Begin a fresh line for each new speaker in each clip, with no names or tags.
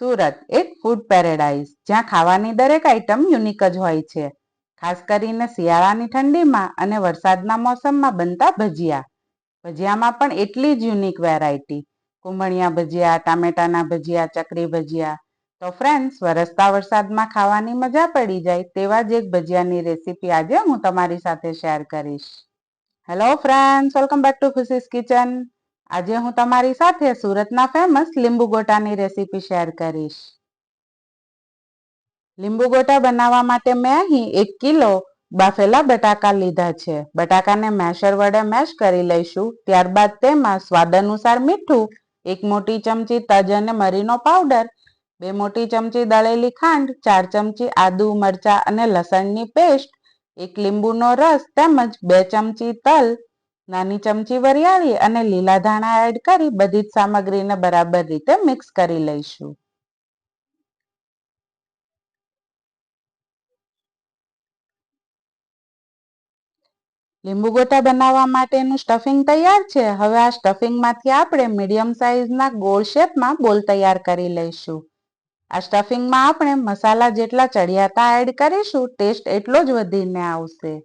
સુરત એક food paradise જ્યાં ખાવાની દરેક આઈટમ યુનિક જ હોય છે. ખાસ કરીને શિયાળાની ઠંડીમાં અને વરસાદના મોસમમાં બનતા ભજીયા. ભજીયામાં પણ એટલી જ યુનિક વેરાયટી. કુંભણિયા ભજીયા, ટામેટાના ભજીયા, ચકરી ભજીયા. તો ફ્રેન્ડ્સ, વરસતા વરસાદમાં ખાવાની મજા પડી જાય તેવા જ એક ભજીયાની રેસીપી આજે હું તમારી સાથે શેર કરીશ. Hello friends, welcome back to ખુશીસ kitchen. આજે હું તમારી સાથે સુરતના ફેમસ લીંબુ ગોટાની રેસીપી શેર કરીશ. લીંબુ ગોટા બનાવવા માટે મેં અહીં 1 કિલો બાફેલા બટાકા લીધા છે. બટાકાને મેશર વડે મેશ કરી લઈશું. ત્યારબાદ તેમાં સ્વાદ અનુસાર મીઠું, 1 મોટી ચમચી તજ અને મરીનો પાવડર, 2 મોટી ચમચી દળેલી ખાંડ, 4 ચમચી આદુ, મરચા અને લસણની પેસ્ટ, 1 લીંબુનો રસ તેમજ 2 ચમચી તલ, નાની ચમચી વરિયાળી અને લીલા ધાણા એડ કરી બધી જ સામગ્રીને બરાબર રીતે મિક્સ કરી લઈશું. લીંબુ ગોટા બનાવવા માટેનું સ્ટફિંગ તૈયાર છે. હવે આ સ્ટફિંગમાંથી આપણે મીડિયમ સાઇઝના ગોળ શેપમાં બોલ તૈયાર કરી લઈશું. આ સ્ટફિંગમાં આપણે મસાલા જેટલા ચડિયાતા એડ કરીશું, ટેસ્ટ એટલો જ વધીને આવશે.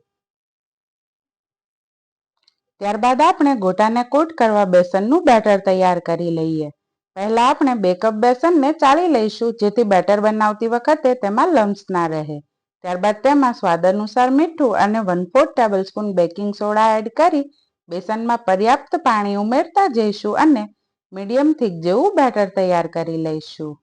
ત્યારબાદ આપણે ગોટાને કોટ કરવા બેસનનું બેટર તૈયાર કરી લઈએ. પહેલા આપણે 2 કપ બેસનને ચાળી લઈશું જેથી બેટર બનાવતી વખતે તેમાં લમ્સ ના રહે. ત્યારબાદ તેમાં સ્વાદ અનુસાર મીઠું અને 1/4 ટેબલસ્પૂન બેકિંગ સોડા એડ કરી બેસનમાં પર્યાપ્ત પાણી ઉમેરતા જઈશું અને મીડિયમ થીક જેવું બેટર તૈયાર કરી લઈશું.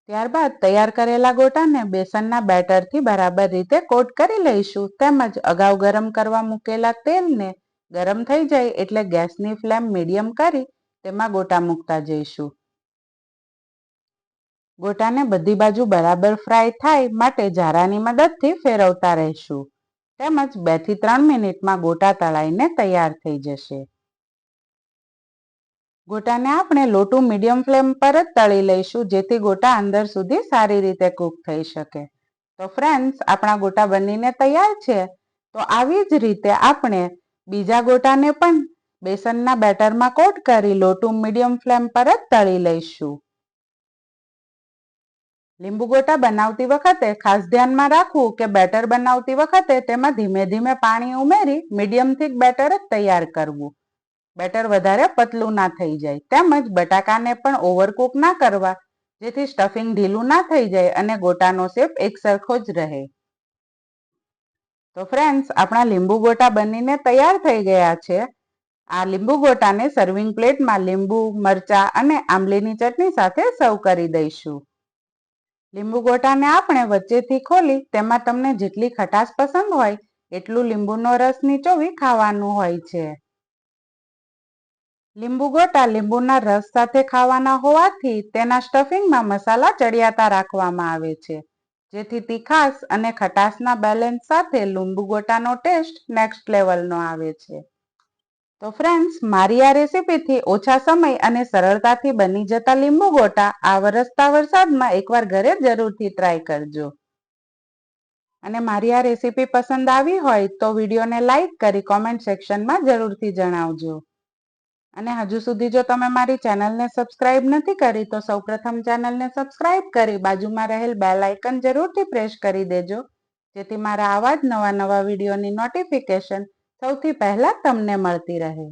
ત્યારબાદ તૈયાર કરેલા ગોટાને બેસનના બેટરથી બરાબર રીતે કોટ કરી લઈશું. તેમજ અગાઉ ગરમ કરવા મૂકેલા તેલને ગરમ થઈ જાય એટલે ગેસની ફ્લેમ મીડિયમ કરી તેમાં ગોટા મૂકતા જઈશું. ગોટાને બધી બાજુ બરાબર ફ્રાય થાય માટે જારાની મદદથી ફેરવતા રહીશું. તેમજ 2 થી 3 મિનિટમાં ગોટા તળાઈને તૈયાર થઈ જશે. ગોટાને આપણે લો ટુ મીડિયમ ફ્લેમ પર જ તળી લઈશું જેથી ગોટા અંદર સુધી સારી રીતે કૂક થઈ શકે. તો ફ્રેન્ડ્સ, આપણા ગોટા બનીને તૈયાર છે. તો આવી જ રીતે આપણે બીજા ગોટાને પણ બેસનના બેટરમાં કોટ કરી લો ટુ મીડિયમ ફ્લેમ પર જ તળી લઈશું. લીંબુ ગોટા બનાવતી વખતે ખાસ ધ્યાનમાં રાખવું કે બેટર બનાવતી વખતે તેમાં ધીમે ધીમે પાણી ઉમેરી મીડિયમ થીક બેટર જ તૈયાર કરવું. બેટર વધારે પતલું ના થઈ જાય. તેમજ બટાકાને પણ ઓવરકુક ના કરવા જેથી સ્ટફિંગ ઢીલું ના થઈ જાય અને ગોટાનો શેપ એક સરખો જ રહે. તો ફ્રેન્ડ્સ, આપણા લીંબુ ગોટા બનીને તૈયાર થઈ ગયા છે. આ લીંબુ ગોટાને સર્વિંગ પ્લેટમાં લીંબુ, મરચા અને આંબલીની ચટણી સાથે સર્વ કરી દઈશું. લીંબુ ગોટાને આપણે વચ્ચેથી ખોલી તેમાં તમને જેટલી ખટાશ પસંદ હોય એટલું લીંબુનો રસ નીચોવી ખાવાનું હોય છે. લીંબુ ગોટા લીંબુના રસ સાથે ખાવાના હોવાથી તેના સ્ટફિંગમાં મસાલા ચડિયાતા રાખવામાં આવે છે જેથી તીખાશ અને ખટાશના બેલેન્સ સાથે લીંબુ ગોટાનો ટેસ્ટ નેક્સ્ટ લેવલનો આવે છે. તો ફ્રેન્ડ્સ, મારી આ રેસીપીથી ઓછા સમય અને સરળતાથી બની જતા લીંબુ ગોટા આ વરસતા વરસાદમાં એકવાર ઘરે જરૂરથી ટ્રાય કરજો. અને મારી આ રેસીપી પસંદ આવી હોય તો વિડીયોને લાઈક કરી કોમેન્ટ સેક્શનમાં જરૂરથી જણાવજો. અને હજુ સુધી જો તમે મારી ચેનલને સબસ્ક્રાઇબ નથી કરી તો સૌપ્રથમ ચેનલને સબસ્ક્રાઇબ કરી બાજુમાં રહેલ બેલ આઇકન જરૂરથી પ્રેસ કરી દેજો જેથી મારા આવા જ નવા વિડીયોની નોટિફિકેશન સૌથી પહેલા તમને મળતી રહે.